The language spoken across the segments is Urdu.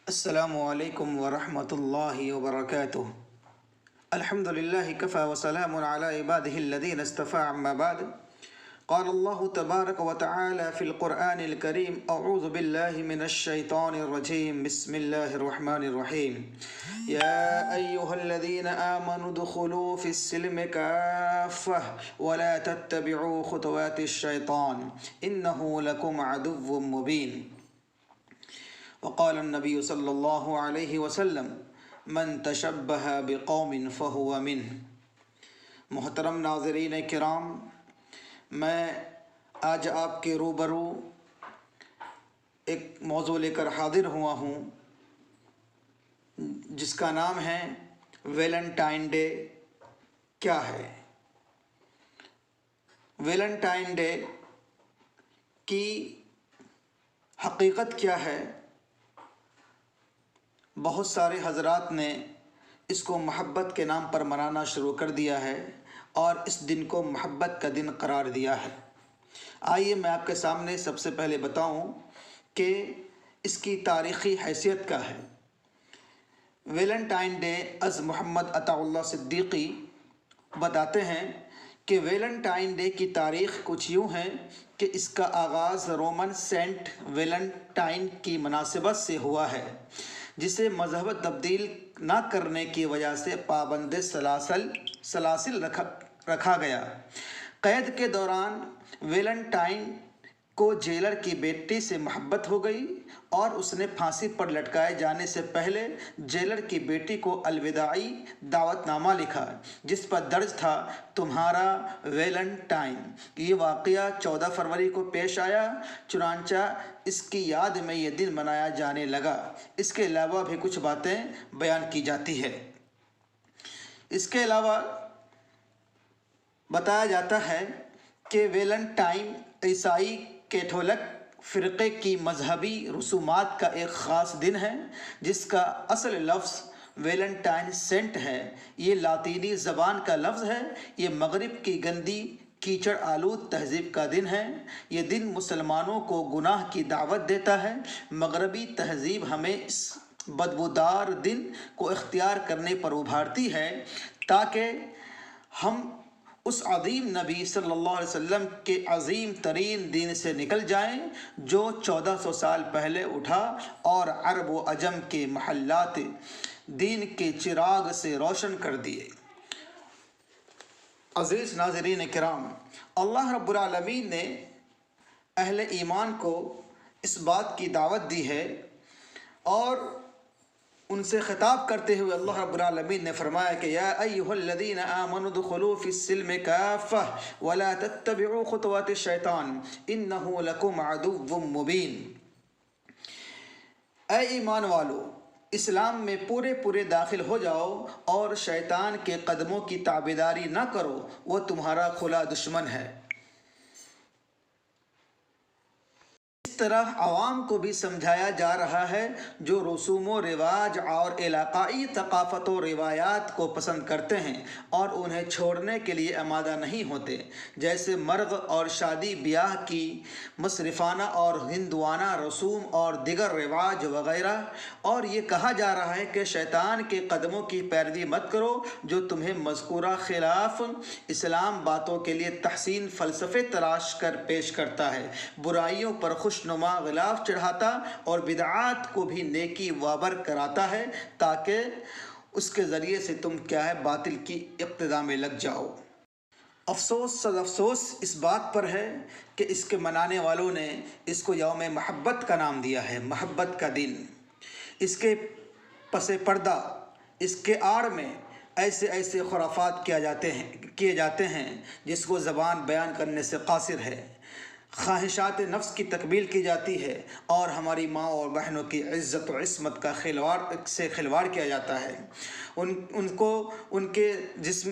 السلام علیکم ورحمۃ اللہ وبرکاتہ۔ الحمد للہ کفى وسلام علی عباده الذین اصطفى اما بعد۔ قال الله تبارك وتعالى في القرآن الكريم أعوذ بالله من الشيطان الرجيم بسم الله الرحمن الرحيم يا أيها الذين آمنوا ادخلوا في السلم كافة ولا تتبعوا خطوات الشيطان إنه لكم عدو مبين۔ وقال النبی صلی اللہ علیہ وسلم من تشبہ بقوم فہو منہ۔ محترم ناظرین کرام، میں آج آپ کے روبرو ایک موضوع لے کر حاضر ہوا ہوں جس کا نام ہے ویلنٹائن ڈے کیا ہے۔ ویلنٹائن ڈے کی حقیقت کیا ہے؟ بہت سارے حضرات نے اس کو محبت کے نام پر منانا شروع کر دیا ہے اور اس دن کو محبت کا دن قرار دیا ہے۔ آئیے میں آپ کے سامنے سب سے پہلے بتاؤں کہ اس کی تاریخی حیثیت کیا ہے۔ ویلنٹائن ڈے از محمد عطا اللہ صدیقی بتاتے ہیں کہ ویلنٹائن ڈے کی تاریخ کچھ یوں ہے کہ اس کا آغاز رومن سینٹ ویلنٹائن کی مناسبت سے ہوا ہے، جسے مذہب تبدیل نہ کرنے کی وجہ سے پابند سلاسل رکھا گیا۔ قید کے دوران ویلنٹائن کو جیلر کی بیٹی سے محبت ہو گئی اور اس نے پھانسی پر لٹکائے جانے سے پہلے جیلر کی بیٹی کو الوداعی دعوت نامہ لکھا، جس پر درج تھا تمہارا ویلنٹائن۔ یہ واقعہ 14 فروری کو پیش آیا، چنانچہ اس کی یاد میں یہ دن منایا جانے لگا۔ اس کے علاوہ بھی کچھ باتیں بیان کی جاتی ہے۔ اس کے علاوہ بتایا جاتا ہے کہ ویلنٹائن عیسائی کیتھولک فرقے کی مذہبی رسومات کا ایک خاص دن ہے، جس کا اصل لفظ ویلنٹائن سینٹ ہے۔ یہ لاطینی زبان کا لفظ ہے۔ یہ مغرب کی گندی کیچڑ آلود تہذیب کا دن ہے۔ یہ دن مسلمانوں کو گناہ کی دعوت دیتا ہے۔ مغربی تہذیب ہمیں اس بدبودار دن کو اختیار کرنے پر ابھارتی ہے تاکہ ہم اس عظیم نبی صلی اللہ علیہ وسلم کے عظیم ترین دین سے نکل جائیں جو 1400 سال پہلے اٹھا اور عرب و عجم کے محلات دین کے چراغ سے روشن کر دیے۔ عزیز ناظرین کرام، اللہ رب العالمین نے اہل ایمان کو اس بات کی دعوت دی ہے اور ان سے خطاب کرتے ہوئے اللہ رب العالمین نے فرمایا کہ یا ایھا الذین آمنوا ادخلوا فی السلم کافۃ ولا تتبعوا خطوات الشیطان انہ لکم عدو مبین۔ اے ایمان والو، اسلام میں پورے داخل ہو جاؤ اور شیطان کے قدموں کی تابعداری نہ کرو، وہ تمہارا کھلا دشمن ہے۔ اس طرح عوام کو بھی سمجھایا جا رہا ہے جو رسوم و رواج اور علاقائی ثقافت و روایات کو پسند کرتے ہیں اور انہیں چھوڑنے کے لیے آمادہ نہیں ہوتے، جیسے مرغ اور شادی بیاہ کی مصرفانہ اور ہندوانہ رسوم اور دیگر رواج وغیرہ۔ اور یہ کہا جا رہا ہے کہ شیطان کے قدموں کی پیروی مت کرو جو تمہیں مذکورہ خلاف اسلام باتوں کے لیے تحسین فلسفے تلاش کر پیش کرتا ہے، برائیوں پر خوشنما غلاف چڑھاتا اور بدعات کو بھی نیکی وابر کراتا ہے تاکہ اس کے ذریعے سے تم کیا ہے باطل کی اقتداء میں لگ جاؤ۔ افسوس صد افسوس اس بات پر ہے کہ اس کے منانے والوں نے اس کو یوم محبت کا نام دیا ہے، محبت کا دن۔ اس کے پس پردہ، اس کے آڑ میں ایسے خرافات کیے جاتے ہیں جس کو زبان بیان کرنے سے قاصر ہے۔ خواہشات نفس کی تکمیل کی جاتی ہے اور ہماری ماں اور بہنوں کی عزت و عصمت کا کھلواڑ کیا جاتا ہے۔ ان کو ان کے جسم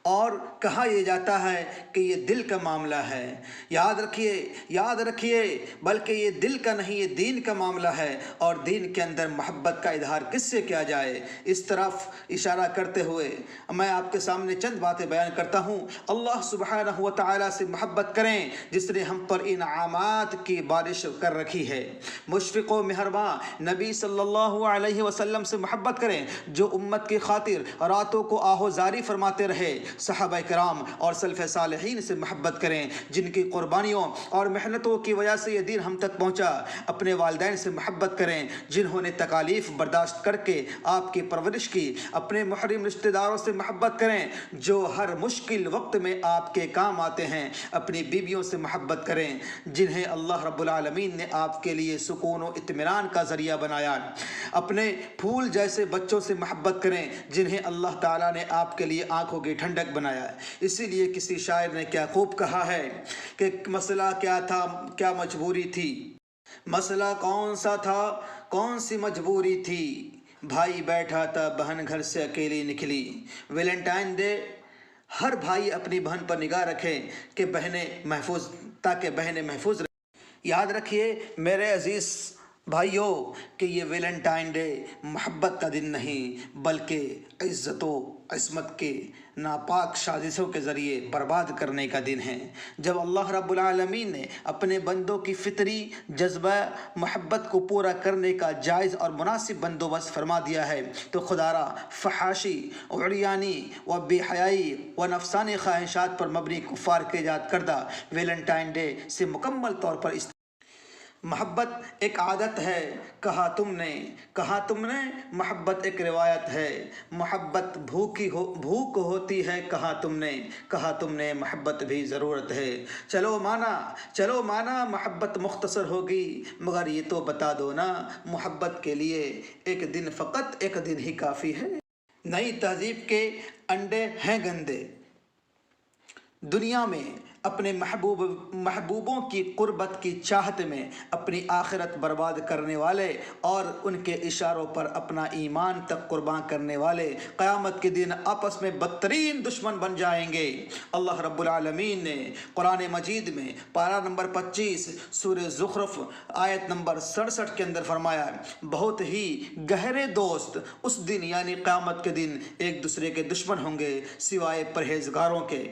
اور کہا یہ جاتا ہے کہ یہ دل کا معاملہ ہے۔ یاد رکھیے بلکہ یہ دل کا نہیں، یہ دین کا معاملہ ہے، اور دین کے اندر محبت کا اظہار کس سے کیا جائے، اس طرف اشارہ کرتے ہوئے میں آپ کے سامنے چند باتیں بیان کرتا ہوں۔ اللہ سبحانہ و تعالیٰ سے محبت کریں جس نے ہم پر انعامات کی بارش کر رکھی ہے۔ مشفق و مہرباں نبی صلی اللہ علیہ وسلم سے محبت کریں جو امت کی خاطر راتوں کو آہوزاری فرماتے رہے۔ صحابہ کرام اور سلف صالحین سے محبت کریں جن کی قربانیوں اور محنتوں کی وجہ سے یہ دین ہم تک پہنچا۔ اپنے والدین سے محبت کریں جنہوں نے تکالیف برداشت کر کے آپ کی پرورش کی۔ اپنے محرم رشتہ داروں سے محبت کریں جو ہر مشکل وقت میں آپ کے کام آتے ہیں۔ اپنی بیویوں سے محبت کریں جنہیں اللہ رب العالمین نے آپ کے لیے سکون و اطمینان کا ذریعہ بنایا۔ اپنے پھول جیسے بچوں سے محبت کریں جنہیں اللہ تعالیٰ نے آپ کے لیے آنکھوں کی ٹھنڈک بنایا ہے۔ اسی لیے کسی شاعر نے کیا خوب کہا ہے کہ مسئلہ کیا تھا، کیا مجبوری تھی، مسئلہ کون سا تھا، کون سی مجبوری تھی، بھائی بیٹھا تھا بہن گھر سے اکیلی نکلی۔ ویلنٹائن ڈے، ہر بھائی اپنی بہن پر نگاہ رکھے کہ تاکہ بہنیں محفوظ رہیں۔ یاد رکھیے میرے عزیز بھائیوں کہ یہ ویلنٹائن ڈے محبت کا دن نہیں بلکہ عزت و عصمت کے ناپاک سازشوں کے ذریعے برباد کرنے کا دن ہے۔ جب اللہ رب العالمین نے اپنے بندوں کی فطری جذبہ محبت کو پورا کرنے کا جائز اور مناسب بندوبست فرما دیا ہے تو خدا را فحاشی، عریانی و بے حیائی و نفسانی خواہشات پر مبنی کفار کے ایجاد کردہ ویلنٹائن ڈے سے مکمل طور پر محبت ایک عادت ہے، کہا تم نے محبت ایک روایت ہے، محبت بھوک ہوتی ہے، کہا تم نے محبت بھی ضرورت ہے۔ چلو مانا محبت مختصر ہوگی مگر یہ تو بتا دو نا محبت کے لیے فقط ایک دن ہی کافی ہے۔ نئی تہذیب کے انڈے ہیں گندے، دنیا میں اپنے محبوبوں کی قربت کی چاہت میں اپنی آخرت برباد کرنے والے اور ان کے اشاروں پر اپنا ایمان تک قربان کرنے والے قیامت کے دن آپس میں بدترین دشمن بن جائیں گے۔ اللہ رب العالمین نے قرآن مجید میں پارہ نمبر 25 سورہ زخرف آیت نمبر 67 کے اندر فرمایا، بہت ہی گہرے دوست اس دن یعنی قیامت کے دن ایک دوسرے کے دشمن ہوں گے سوائے پرہیزگاروں کے۔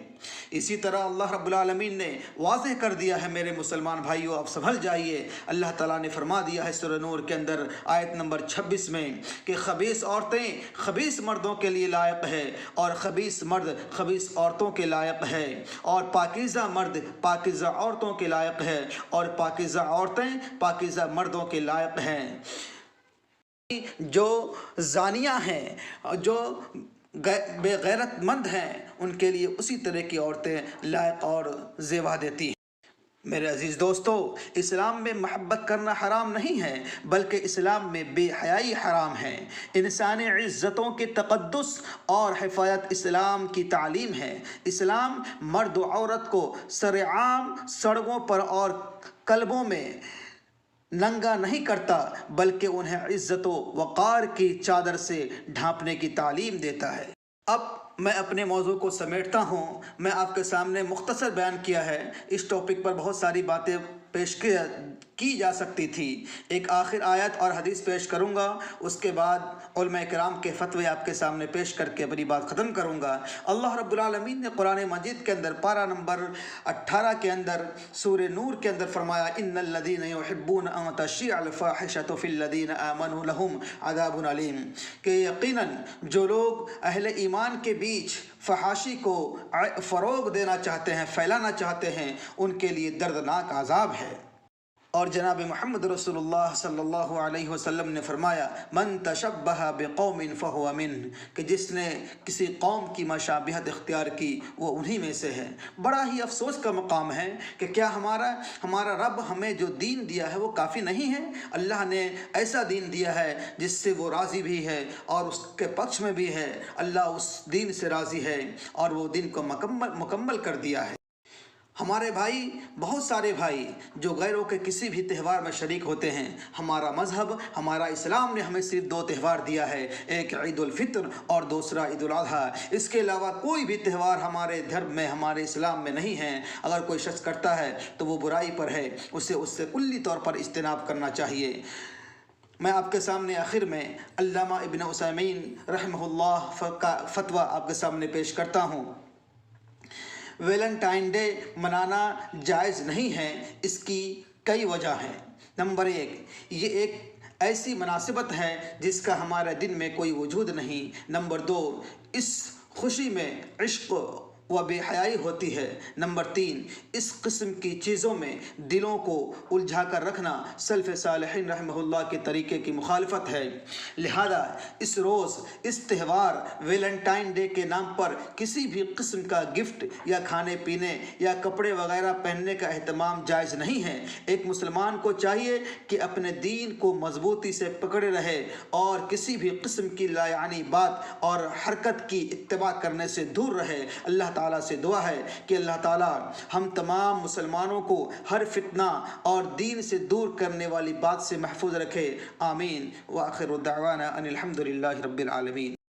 اسی طرح اللہ رب العالمین نے واضح کر دیا ہے میرے مسلمان بھائیوں، اب سنبھل جائیے۔ اللہ تعالیٰ نے فرما دیا ہے سورہ نور کے اندر آیت نمبر 26 میں کہ خبیث عورتیں خبیث مردوں کے لیے لائق ہے اور خبیث مرد خبیث عورتوں کے لائق ہے، اور پاکیزہ مرد پاکیزہ عورتوں کے لائق ہے، اور پاکیزہ عورتیں پاکیزہ مردوں کے لائق ہیں۔ جو زانیہ ہیں، جو بے غیرت مند ہیں، ان کے لیے اسی طرح کی عورتیں لائق اور زیبا دیتی ہیں۔ میرے عزیز دوستو، اسلام میں محبت کرنا حرام نہیں ہے بلکہ اسلام میں بے حیائی حرام ہے۔ انسانی عزتوں کے تقدس اور حفاظت اسلام کی تعلیم ہے۔ اسلام مرد و عورت کو سرعام سڑکوں پر اور کلبوں میں ننگا نہیں کرتا بلکہ انہیں عزت و وقار کی چادر سے ڈھانپنے کی تعلیم دیتا ہے۔ اب میں اپنے موضوع کو سمیٹتا ہوں۔ میں آپ کے سامنے مختصر بیان کیا ہے، اس ٹاپک پر بہت ساری باتیں پیش کی جا سکتی تھی۔ ایک آخر آیت اور حدیث پیش کروں گا، اس کے بعد علماء کرام کے فتوے آپ کے سامنے پیش کر کے اپنی بات ختم کروں گا۔ اللہ رب العالمین نے قرآن مجید کے اندر پارہ نمبر 18 کے اندر سورہ نور کے اندر فرمایا، ان الذین یحبون ان تشیع الفاحشۃ فی الذین آمنوا لہم عذاب علیم، کہ یقیناً جو لوگ اہل ایمان کے بیچ فحاشی کو فروغ دینا چاہتے ہیں، پھیلانا چاہتے ہیں، ان کے لیے دردناک عذاب ہے۔ اور جناب محمد رسول اللہ صلی اللہ علیہ وسلم نے فرمایا، من تشبہ بقوم فہو منہ، کہ جس نے کسی قوم کی مشابہت اختیار کی وہ انہی میں سے ہے۔ بڑا ہی افسوس کا مقام ہے کہ کیا ہمارا رب ہمیں جو دین دیا ہے وہ کافی نہیں ہے؟ اللہ نے ایسا دین دیا ہے جس سے وہ راضی بھی ہے اور اس کے پکش میں بھی ہے۔ اللہ اس دین سے راضی ہے اور وہ دین کو مکمل کر دیا ہے۔ ہمارے بھائی، بہت سارے بھائی جو غیروں کے کسی بھی تہوار میں شریک ہوتے ہیں، ہمارا مذہب، ہمارا اسلام نے ہمیں صرف دو تہوار دیا ہے، ایک عید الفطر اور دوسرا عید الاضحیٰ۔ اس کے علاوہ کوئی بھی تہوار ہمارے دھرم میں، ہمارے اسلام میں نہیں ہے۔ اگر کوئی شخص کرتا ہے تو وہ برائی پر ہے، اسے اس سے کلی طور پر اجتناب کرنا چاہیے۔ میں آپ کے سامنے آخر میں علامہ ابن عثیمین رحمہ اللہ کا فتویٰ آپ کے سامنے پیش کرتا ہوں۔ ویلنٹائن ڈے منانا جائز نہیں ہے، اس کی کئی وجہ ہیں۔ نمبر 1، یہ ایک ایسی مناسبت ہے جس کا ہمارے دن میں کوئی وجود نہیں۔ نمبر 2، اس خوشی میں عشق و بے حیائی ہوتی ہے۔ نمبر 3، اس قسم کی چیزوں میں دلوں کو الجھا کر رکھنا سلف صالحین رحمہ اللہ کے طریقے کی مخالفت ہے۔ لہذا اس روز، اس تہوار ویلنٹائن ڈے کے نام پر کسی بھی قسم کا گفٹ یا کھانے پینے یا کپڑے وغیرہ پہننے کا اہتمام جائز نہیں ہے۔ ایک مسلمان کو چاہیے کہ اپنے دین کو مضبوطی سے پکڑے رہے اور کسی بھی قسم کی لا یعنی بات اور حرکت کی اتباع کرنے سے دور رہے۔ اللہ تعالیٰ سے دعا ہے کہ اللہ تعالیٰ ہم تمام مسلمانوں کو ہر فتنہ اور دین سے دور کرنے والی بات سے محفوظ رکھے۔ آمین۔ وآخر دعوانا ان الحمد للہ رب العالمین۔